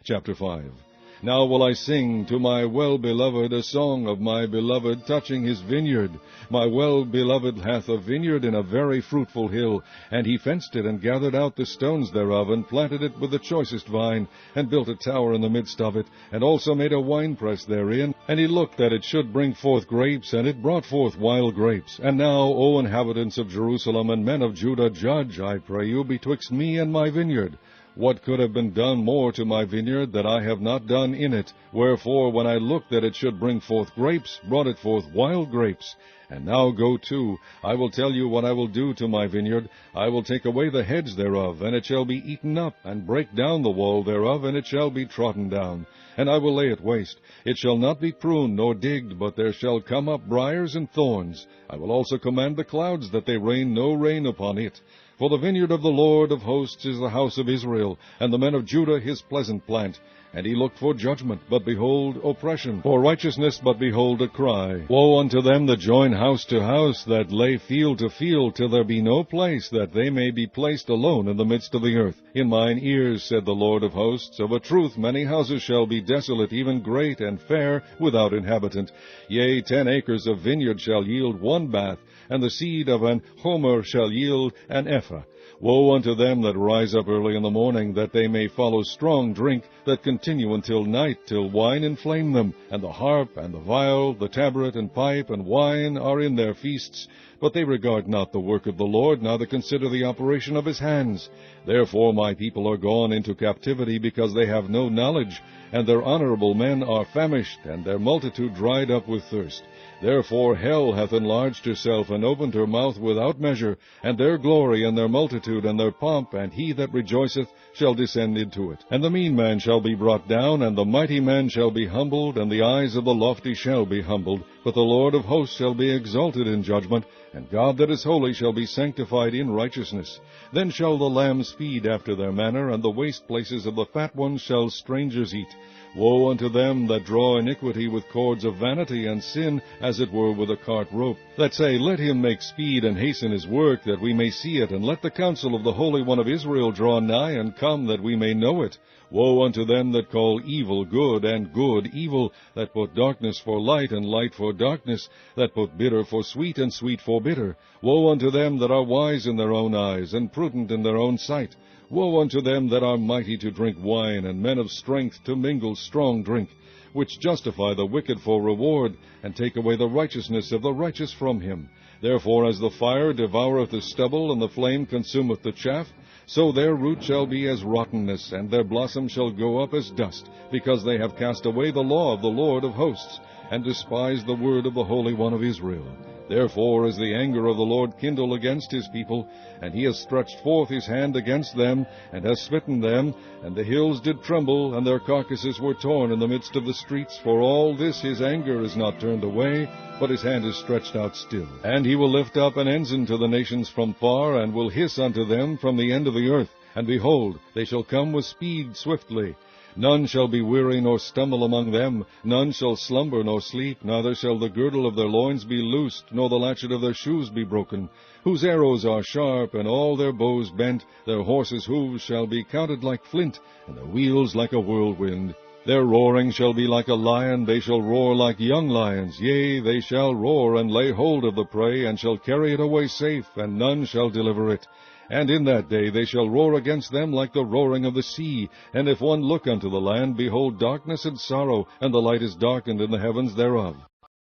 Chapter 5. Now will I sing to my well-beloved a song of my beloved touching his vineyard. My well-beloved hath a vineyard in a very fruitful hill, and he fenced it, and gathered out the stones thereof, and planted it with the choicest vine, and built a tower in the midst of it, and also made a winepress therein. And he looked that it should bring forth grapes, and it brought forth wild grapes. And now, O inhabitants of Jerusalem, and men of Judah, judge, I pray you, betwixt me and my vineyard. What could have been done more to my vineyard that I have not done in it? Wherefore, when I looked that it should bring forth grapes, brought it forth wild grapes. And now go to, I will tell you what I will do to my vineyard. I will take away the hedge thereof, and it shall be eaten up, and break down the wall thereof, and it shall be trodden down. And I will lay it waste. It shall not be pruned nor digged, but there shall come up briers and thorns. I will also command the clouds that they rain no rain upon it. For the vineyard of the Lord of hosts is the house of Israel, and the men of Judah his pleasant plant. And he looked for judgment, but behold, oppression; for righteousness, but behold, a cry. Woe unto them that join house to house, that lay field to field, till there be no place, that they may be placed alone in the midst of the earth. In mine ears, said the Lord of hosts, of a truth many houses shall be desolate, even great and fair, without inhabitant. Yea, 10 acres of vineyard shall yield 1 bath, and the seed of an homer shall yield an ephah. Woe unto them that rise up early in the morning, that they may follow strong drink, that continue until night, till wine inflame them. And the harp, and the viol, the tabret, and pipe, and wine are in their feasts. But they regard not the work of the Lord, neither consider the operation of his hands. Therefore my people are gone into captivity, because they have no knowledge, and their honorable men are famished, and their multitude dried up with thirst. Therefore hell hath enlarged herself, and opened her mouth without measure, and their glory, and their multitude, and their pomp, and he that rejoiceth shall descend into it. And the mean man shall be brought down, and the mighty man shall be humbled, and the eyes of the lofty shall be humbled. But the Lord of hosts shall be exalted in judgment, and God that is holy shall be sanctified in righteousness. Then shall the lambs feed after their manner, and the waste places of the fat ones shall strangers eat. Woe unto them that draw iniquity with cords of vanity, and sin as it were with a cart rope, that say, Let him make speed and hasten his work, that we may see it, and let the counsel of the Holy One of Israel draw nigh, and come, that we may know it. Woe unto them that call evil good, and good evil, that put darkness for light, and light for darkness, that put bitter for sweet, and sweet for bitter. Woe unto them that are wise in their own eyes, and prudent in their own sight. Woe unto them that are mighty to drink wine, and men of strength to mingle strong drink, which justify the wicked for reward, and take away the righteousness of the righteous from him. Therefore as the fire devoureth the stubble, and the flame consumeth the chaff, so their root shall be as rottenness, and their blossom shall go up as dust, because they have cast away the law of the Lord of hosts, and despised the word of the Holy One of Israel. Therefore is the anger of the Lord kindled against his people, and he has stretched forth his hand against them, and has smitten them, and the hills did tremble, and their carcasses were torn in the midst of the streets. For all this his anger is not turned away, but his hand is stretched out still. And he will lift up an ensign to the nations from far, and will hiss unto them from the end of the earth. And behold, they shall come with speed swiftly. None shall be weary nor stumble among them. None shall slumber nor sleep, neither shall the girdle of their loins be loosed, nor the latchet of their shoes be broken. Whose arrows are sharp, and all their bows bent. Their horses' hoofs shall be counted like flint, and their wheels like a whirlwind. Their roaring shall be like a lion, they shall roar like young lions. Yea, they shall roar, and lay hold of the prey, and shall carry it away safe, and none shall deliver it. And in that day they shall roar against them like the roaring of the sea. And if one look unto the land, behold darkness and sorrow, and the light is darkened in the heavens thereof.